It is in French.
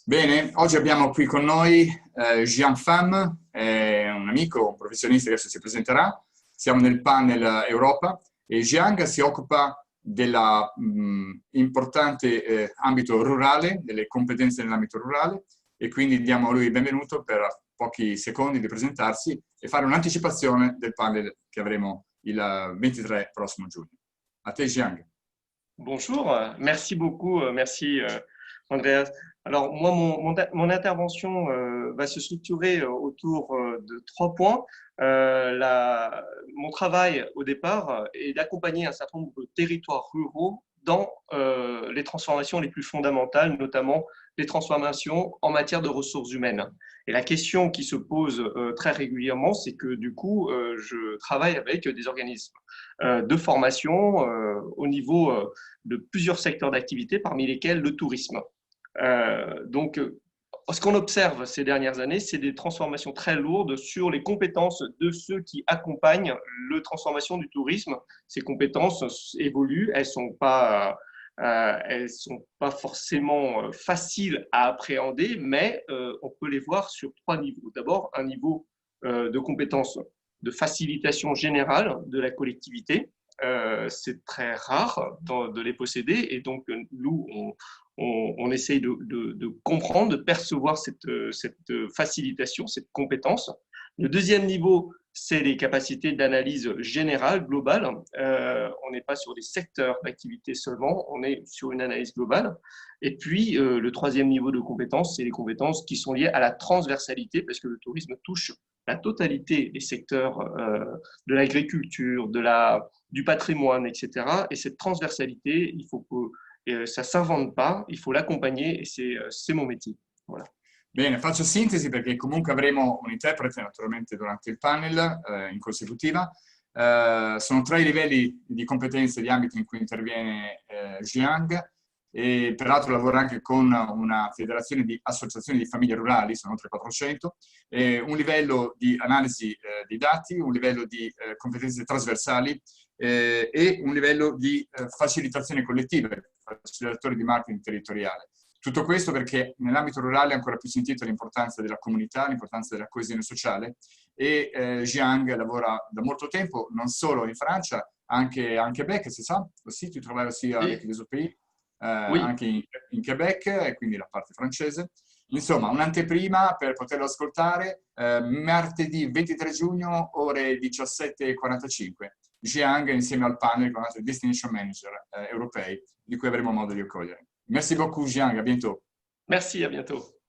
Bene, oggi abbiamo qui con noi Jian Pham, è un amico, un professionista che adesso si presenterà. Siamo nel panel Europa e Jiang si occupa dell'importante ambito rurale, delle competenze nell'ambito rurale, e quindi diamo a lui il benvenuto per pochi secondi di presentarsi e fare un'anticipazione del panel che avremo il 23 prossimo giugno. A te Jiang. Bonjour, merci beaucoup, merci Andreas. Alors moi, mon intervention va se structurer autour de 3 points. Mon travail au départ est d'accompagner un certain nombre de territoires ruraux dans les transformations les plus fondamentales, notamment les transformations en matière de ressources humaines. Et la question qui se pose très régulièrement, c'est que du coup, je travaille avec des organismes de formation au niveau de plusieurs secteurs d'activité, parmi lesquels le tourisme. Donc, ce qu'on observe ces dernières années, c'est des transformations très lourdes sur les compétences de ceux qui accompagnent la transformation du tourisme. Ces compétences évoluent, elles sont pas forcément faciles à appréhender, mais on peut les voir sur 3 niveaux. D'abord, un niveau de compétences de facilitation générale de la collectivité. C'est très rare de les posséder, et donc nous, on essaye de comprendre, de percevoir cette facilitation, cette compétence. Le deuxième niveau, c'est les capacités d'analyse générale, globale. On n'est pas sur des secteurs d'activité seulement, on est sur une analyse globale. Et puis, le troisième niveau de compétences, c'est les compétences qui sont liées à la transversalité, parce que le tourisme touche la totalité des secteurs de l'agriculture, du patrimoine, etc. Et cette transversalité, il faut que ça ne s'invente pas, il faut l'accompagner, et c'est mon métier. Voilà. Bene, faccio sintesi perché comunque avremo un interprete naturalmente durante il panel in consecutiva. Sono 3 i livelli di competenze e di ambito in cui interviene Jiang, e peraltro lavora anche con una federazione di associazioni di famiglie rurali, sono oltre 400, un livello di analisi dei dati, un livello di competenze trasversali e un livello di facilitazione collettiva, facilitatore di marketing territoriale. Tutto questo perché nell'ambito rurale è ancora più sentita l'importanza della comunità, l'importanza della coesione sociale, e Jiang lavora da molto tempo, non solo in Francia, anche a Québec, si sa, aussi, tu travailles aussi avec les autres pays, anche in Québec, e quindi la parte francese. Insomma, un'anteprima per poterlo ascoltare martedì 23 giugno, ore 17:45. Jiang insieme al panel con altri destination manager europei, di cui avremo modo di accogliere. Merci beaucoup, Jiang. À bientôt. Merci, à bientôt.